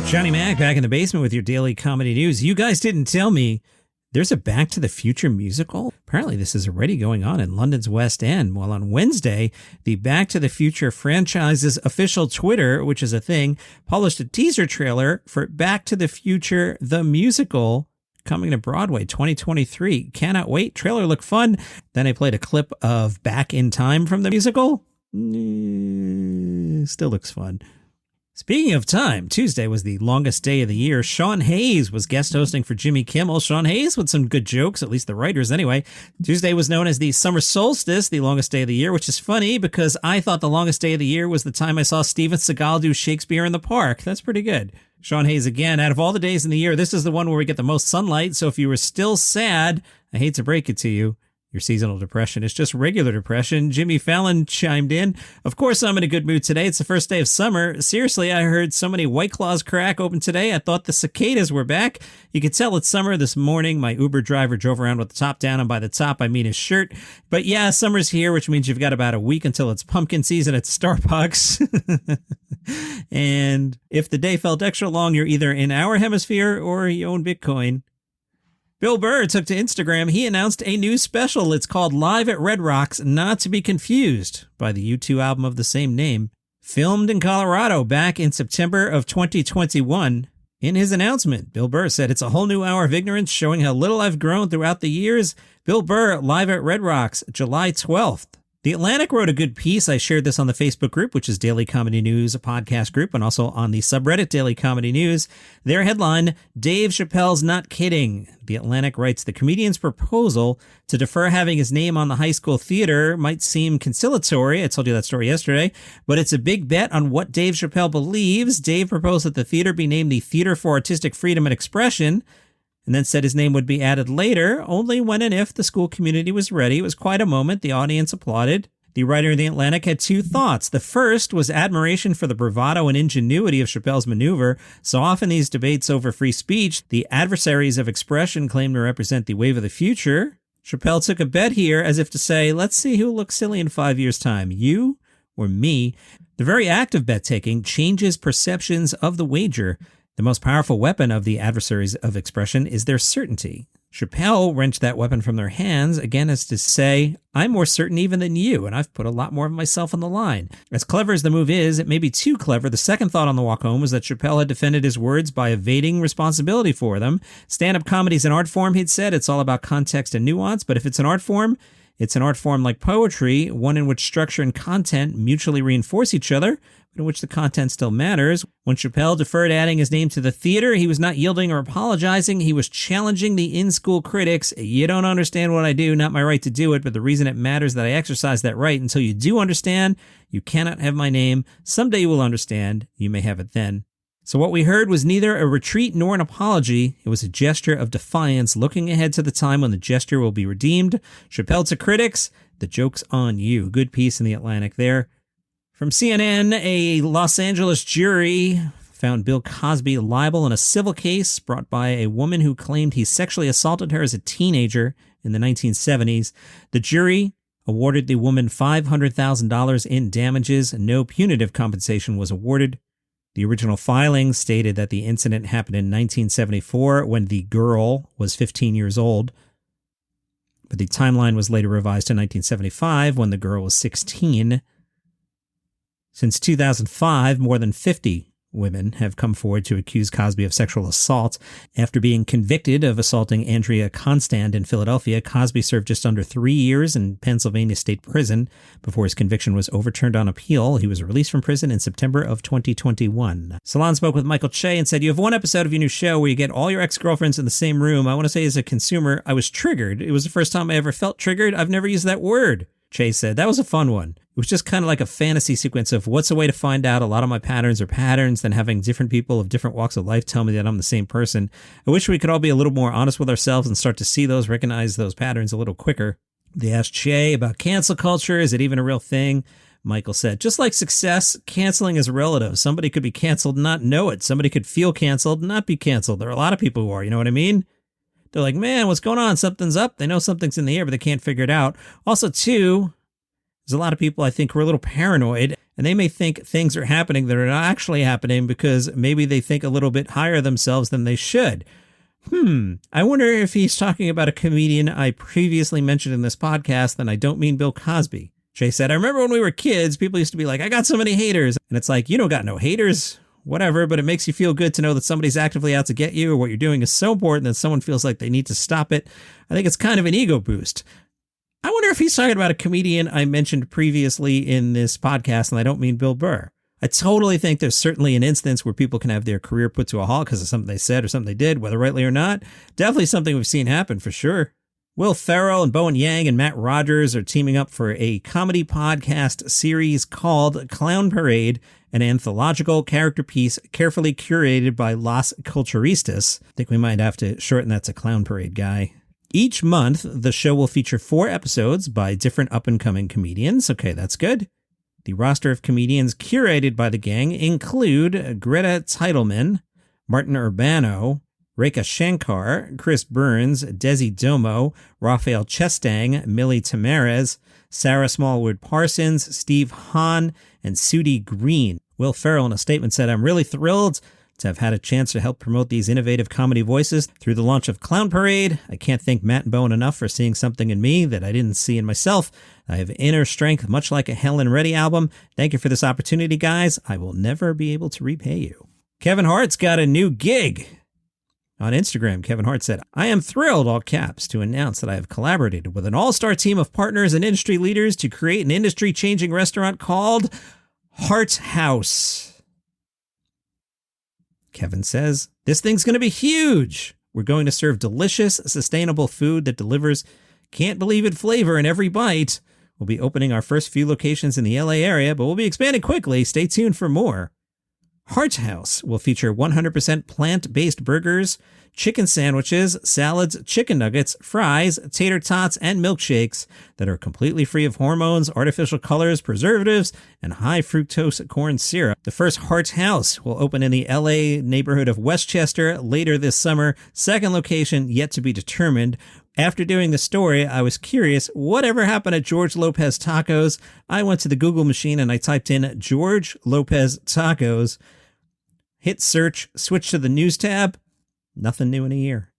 Johnny Mac back in the basement with your daily comedy news. You guys didn't tell me there's a Back to the Future musical. Apparently this is already going on in London's West End. Well, on Wednesday, the Back to the Future franchise's official Twitter, which is a thing, published a teaser trailer for Back to the Future the Musical coming to Broadway 2023. Cannot wait. Trailer looked fun. Then I played a clip of Back in Time from the musical. Still looks fun. Speaking of time, Tuesday was the longest day of the year. Sean Hayes was guest hosting for Jimmy Kimmel. Sean Hayes with some good jokes, at least the writers anyway. Tuesday was known as the summer solstice, the longest day of the year, which is funny because I thought the longest day of the year was the time I saw Steven Seagal do Shakespeare in the Park. That's pretty good. Sean Hayes again, out of all the days in the year, this is the one where we get the most sunlight. So if you were still sad, I hate to break it to you, your seasonal depression is just regular depression. Jimmy Fallon chimed in. Of course, I'm in a good mood today. It's the first day of summer. Seriously, I heard so many White Claws crack open today. I thought the cicadas were back. You could tell it's summer. This morning, my Uber driver drove around with the top down, and by the top, I mean his shirt. But yeah, summer's here, which means you've got about a week until it's pumpkin season at Starbucks. And if the day felt extra long, you're either in our hemisphere or you own Bitcoin. Bill Burr took to Instagram. He announced a new special. It's called Live at Red Rocks, not to be confused by the U2 album of the same name. Filmed in Colorado back in September of 2021. In his announcement, Bill Burr said, "It's a whole new hour of ignorance showing how little I've grown throughout the years." Bill Burr, Live at Red Rocks, July 12th. The Atlantic wrote a good piece. I shared this on the Facebook group, which is Daily Comedy News, a podcast group, and also on the subreddit Daily Comedy News. Their headline, Dave Chappelle's Not Kidding. The Atlantic writes, the comedian's proposal to defer having his name on the high school theater might seem conciliatory. I told you that story yesterday, but it's a big bet on what Dave Chappelle believes. Dave proposed that the theater be named the Theater for Artistic Freedom and Expression, and then said his name would be added later, only when and if the school community was ready. It was quite a moment. The audience applauded. The writer of The Atlantic had two thoughts. The first was admiration for the bravado and ingenuity of Chappelle's maneuver. So often these debates over free speech, the adversaries of expression claim to represent the wave of the future. Chappelle took a bet here as if to say, let's see who looks silly in 5 years' time, you or me. The very act of bet-taking changes perceptions of the wager. The most powerful weapon of the adversaries of expression is their certainty. Chappelle wrenched that weapon from their hands, again as to say, I'm more certain even than you, and I've put a lot more of myself on the line. As clever as the move is, it may be too clever. The second thought on the walk home was that Chappelle had defended his words by evading responsibility for them. Stand-up comedy is an art form, he'd said. It's all about context and nuance, but if it's an art form, it's an art form like poetry, one in which structure and content mutually reinforce each other, but in which the content still matters. When Chappelle deferred adding his name to the theater, he was not yielding or apologizing. He was challenging the in-school critics. You don't understand what I do, not my right to do it, but the reason it matters that I exercise that right. Until you do understand, you cannot have my name. Someday you will understand. You may have it then. So what we heard was neither a retreat nor an apology. It was a gesture of defiance, looking ahead to the time when the gesture will be redeemed. Chappelle to critics, the joke's on you. Good piece in The Atlantic there. From CNN, a Los Angeles jury found Bill Cosby liable in a civil case brought by a woman who claimed he sexually assaulted her as a teenager in the 1970s. The jury awarded the woman $500,000 in damages. No punitive compensation was awarded. The original filing stated that the incident happened in 1974 when the girl was 15 years old. But the timeline was later revised to 1975 when the girl was 16. Since 2005, more than 50 women have come forward to accuse Cosby of sexual assault. After being convicted of assaulting Andrea Constand in Philadelphia, Cosby served just under 3 years in Pennsylvania State Prison before his conviction was overturned on appeal. He was released from prison in September of 2021. Salon spoke with Michael Che and said, you have one episode of your new show where you get all your ex-girlfriends in the same room. I want to say as a consumer, I was triggered. It was the first time I ever felt triggered. I've never used that word. Che said, that was a fun one. It was just kind of like a fantasy sequence of what's a way to find out a lot of my patterns are patterns than having different people of different walks of life tell me that I'm the same person. I wish we could all be a little more honest with ourselves and start to see those, recognize those patterns a little quicker. They asked Che about cancel culture. Is it even a real thing? Michael said, just like success, canceling is relative. Somebody could be canceled and not know it. Somebody could feel canceled and not be canceled. There are a lot of people who are, you know what I mean? They're like, man, what's going on? Something's up. They know something's in the air, but they can't figure it out. Also, too, there's a lot of people, I think, who are a little paranoid. And they may think things are happening that are not actually happening because maybe they think a little bit higher themselves than they should. I wonder if he's talking about a comedian I previously mentioned in this podcast, then I don't mean Bill Cosby. Jay said, I remember when we were kids, people used to be like, I got so many haters. And it's like, you don't got no haters, whatever, but it makes you feel good to know that somebody's actively out to get you, or what you're doing is so important that someone feels like they need to stop it. I think it's kind of an ego boost. I wonder if he's talking about a comedian I mentioned previously in this podcast, and I don't mean Bill Burr. I totally think there's certainly an instance where people can have their career put to a halt because of something they said or something they did, whether rightly or not. Definitely something we've seen happen for sure. Will Ferrell and Bowen Yang and Matt Rogers are teaming up for a comedy podcast series called Clown Parade, an anthological character piece carefully curated by Las Culturistas. I think we might have to shorten that to Clown Parade, guy. Each month, the show will feature 4 episodes by different up-and-coming comedians. Okay, that's good. The roster of comedians curated by the gang include Greta Titelman, Martin Urbano, Rekha Shankar, Chris Burns, Desi Domo, Raphael Chestang, Millie Tamarez, Sarah Smallwood Parsons, Steve Hahn, and Sudie Green. Will Ferrell in a statement said, I'm really thrilled to have had a chance to help promote these innovative comedy voices through the launch of Clown Parade. I can't thank Matt and Bowen enough for seeing something in me that I didn't see in myself. I have inner strength, much like a Helen Reddy album. Thank you for this opportunity, guys. I will never be able to repay you. Kevin Hart's got a new gig. On Instagram, Kevin Hart said, I am thrilled, all caps, to announce that I have collaborated with an all-star team of partners and industry leaders to create an industry-changing restaurant called Hart House. Kevin says, this thing's going to be huge. We're going to serve delicious, sustainable food that delivers can't believe it flavor in every bite. We'll be opening our first few locations in the LA area, but we'll be expanding quickly. Stay tuned for more. Hart House will feature 100% plant-based burgers, chicken sandwiches, salads, chicken nuggets, fries, tater tots, and milkshakes that are completely free of hormones, artificial colors, preservatives, and high fructose corn syrup. The first Hart House will open in the LA neighborhood of Westchester later this summer. Second location yet to be determined. After doing the story, I was curious, whatever happened at George Lopez Tacos? I went to the Google machine and I typed in George Lopez Tacos, hit search, switch to the news tab. Nothing new in a year.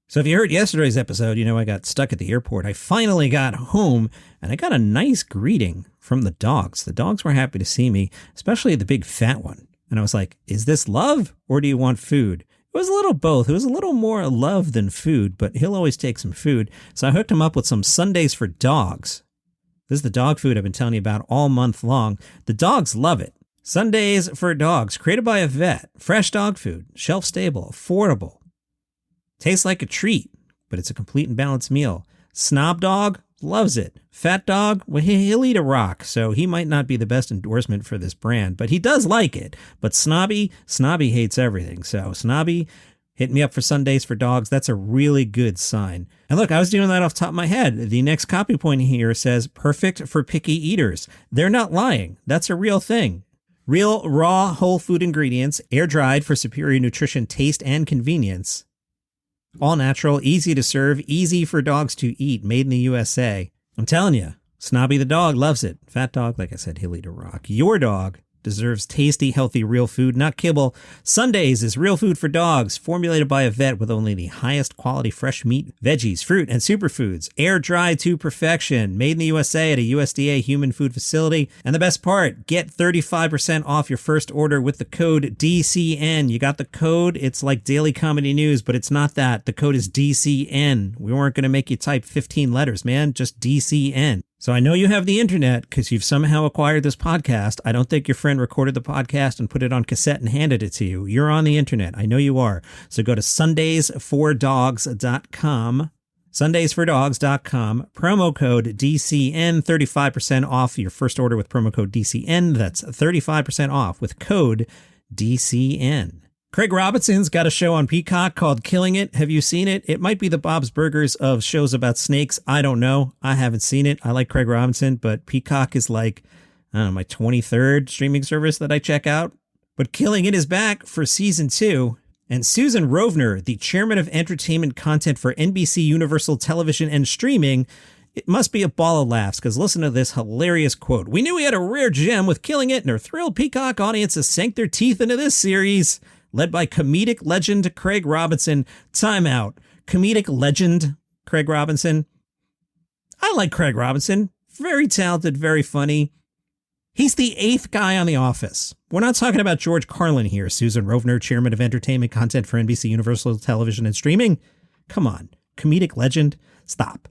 So if you heard yesterday's episode, you know I got stuck at the airport. I finally got home and I got a nice greeting from the dogs. The dogs were happy to see me, especially the big fat one. And I was like, is this love or do you want food? It was a little both. It was a little more love than food, but he'll always take some food. So I hooked him up with some Sundays for dogs. This is the dog food I've been telling you about all month long. The dogs love it. Sundays for dogs, created by a vet. Fresh dog food, shelf stable, affordable. Tastes like a treat, but it's a complete and balanced meal. Snob dog loves it. Fat dog, well, he'll eat a rock, so he might not be the best endorsement for this brand, but he does like it. But Snobby hates everything. So Snobby, hit me up for Sundays for dogs. That's a really good sign. And look, I was doing that off the top of my head. The next copy point here says, perfect for picky eaters. They're not lying. That's a real thing. Real, raw, whole food ingredients, air-dried for superior nutrition, taste, and convenience. All natural, easy to serve, easy for dogs to eat, made in the USA. I'm telling you, Snobby the dog loves it. Fat dog, like I said, he'll eat a rock. Your dog deserves tasty, healthy, real food, not kibble. Sundays is real food for dogs, formulated by a vet with only the highest quality fresh meat, veggies, fruit, and superfoods. Air-dried to perfection, made in the USA at a USDA human food facility. And the best part, get 35% off your first order with the code DCN. You got the code, it's like Daily Comedy News, but it's not that. The code is DCN. We weren't going to make you type 15 letters, man, just DCN. So I know you have the internet because you've somehow acquired this podcast. I don't think your friend recorded the podcast and put it on cassette and handed it to you. You're on the internet. I know you are. So go to sundaysfordogs.com, sundaysfordogs.com, promo code DCN, 35% off your first order with promo code DCN. That's 35% off with code DCN. Craig Robinson's got a show on Peacock called Killing It. Have you seen it? It might be the Bob's Burgers of shows about snakes. I don't know. I haven't seen it. I like Craig Robinson, but Peacock is like, I don't know, my 23rd streaming service that I check out. But Killing It is back for season 2. And Susan Rovner, the chairman of entertainment content for NBC Universal Television and Streaming, It must be a ball of laughs, because listen to this hilarious quote. "We knew we had a rare gem with Killing It, and our thrilled Peacock audiences sank their teeth into this series. Led by comedic legend Craig Robinson." Time out. Comedic legend Craig Robinson? I like Craig Robinson. Very talented, very funny. He's the 8th guy on The Office. We're not talking about George Carlin here, Susan Rovner, chairman of entertainment content for NBC Universal Television and Streaming. Come on, comedic legend? Stop.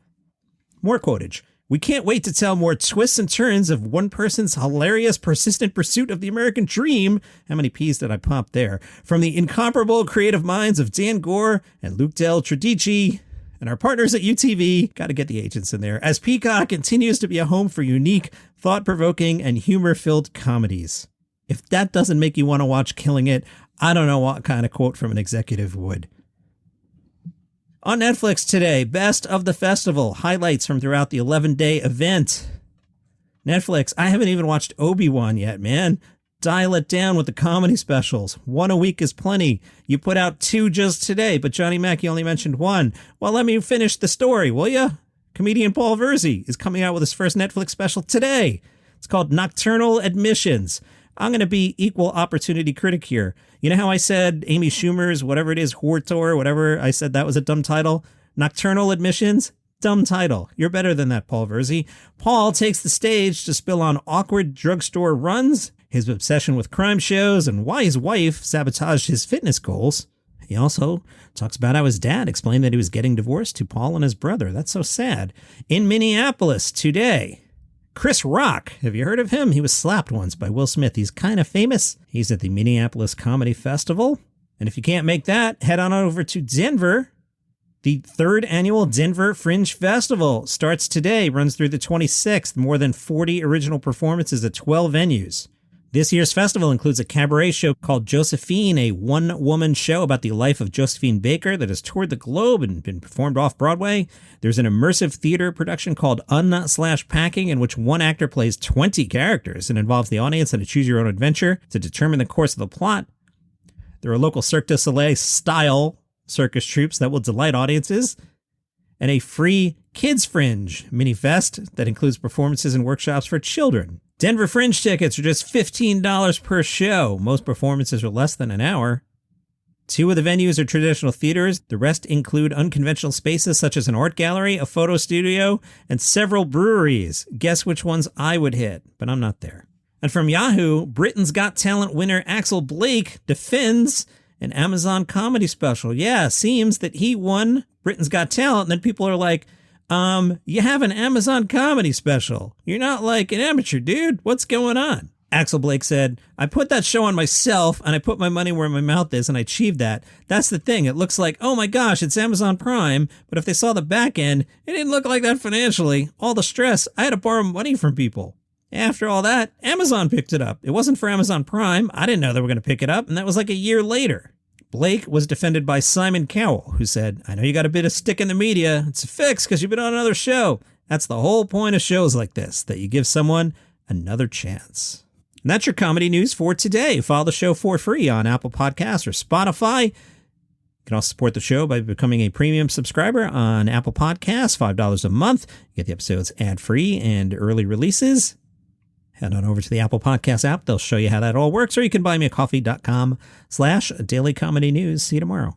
More quotage. "We can't wait to tell more twists and turns of one person's hilarious, persistent pursuit of the American dream." How many P's did I pop there? "From the incomparable creative minds of Dan Gore and Luke Del Tredici and our partners at UTV." Got to get the agents in there. "As Peacock continues to be a home for unique, thought-provoking, and humor-filled comedies." If that doesn't make you want to watch Killing It, I don't know what kind of quote from an executive would. On Netflix today, Best of the Festival, highlights from throughout the 11-day event. Netflix, I haven't even watched Obi-Wan yet, man. Dial it down with the comedy specials. 1 a week is plenty. You put out 2 just today, but Johnny Mac, you only mentioned 1. Well, let me finish the story, will ya? Comedian Paul Virzi is coming out with his first Netflix special today. It's called Nocturnal Admissions. I'm going to be equal opportunity critic here. You know how I said Amy Schumer's, whatever it is, Hortor, whatever, I said that was a dumb title? Nocturnal Admissions? Dumb title. You're better than that, Paul Virzi. Paul takes the stage to spill on awkward drugstore runs, his obsession with crime shows, and why his wife sabotaged his fitness goals. He also talks about how his dad explained that he was getting divorced to Paul and his brother. That's so sad. In Minneapolis today, Chris Rock. Have you heard of him? He was slapped once by Will Smith. He's kind of famous. He's at the Minneapolis Comedy Festival. And if you can't make that, head on over to Denver. The 3rd annual Denver Fringe Festival starts today, runs through the 26th. More than 40 original performances at 12 venues. This year's festival includes a cabaret show called Josephine, a one-woman show about the life of Josephine Baker that has toured the globe and been performed off-Broadway. There's an immersive theater production called Un/Packing, in which one actor plays 20 characters and involves the audience in a choose-your-own-adventure to determine the course of the plot. There are local Cirque du Soleil-style circus troupes that will delight audiences, and a free Kids Fringe mini-fest that includes performances and workshops for children. Denver Fringe tickets are just $15 per show. Most performances are less than an hour. 2 of the venues are traditional theaters. The rest include unconventional spaces such as an art gallery, a photo studio, and several breweries. Guess which ones I would hit, but I'm not there. And from Yahoo, Britain's Got Talent winner Axel Blake defends an Amazon comedy special. Yeah, seems that he won Britain's Got Talent, and then people are like, you have an Amazon comedy special. You're not like an amateur, dude. What's going on? Axel Blake said, "I put that show on myself, and I put my money where my mouth is, and I achieved that. That's the thing. It looks like, oh my gosh, it's Amazon Prime, but if they saw the back end, it didn't look like that financially. All the stress, I had to borrow money from people. After all that, Amazon picked it up. It wasn't for Amazon Prime. I didn't know they were going to pick it up, and that was like a year later." Blake was defended by Simon Cowell, who said, "I know you got a bit of stick in the media. It's a fix because you've been on another show. That's the whole point of shows like this, that you give someone another chance." And that's your comedy news for today. Follow the show for free on Apple Podcasts or Spotify. You can also support the show by becoming a premium subscriber on Apple Podcasts, $5 a month. You get the episodes ad-free and early releases. Head on over to the Apple Podcast app. They'll show you how that all works, or you can buy me a coffee.com/dailycomedynews. See you tomorrow.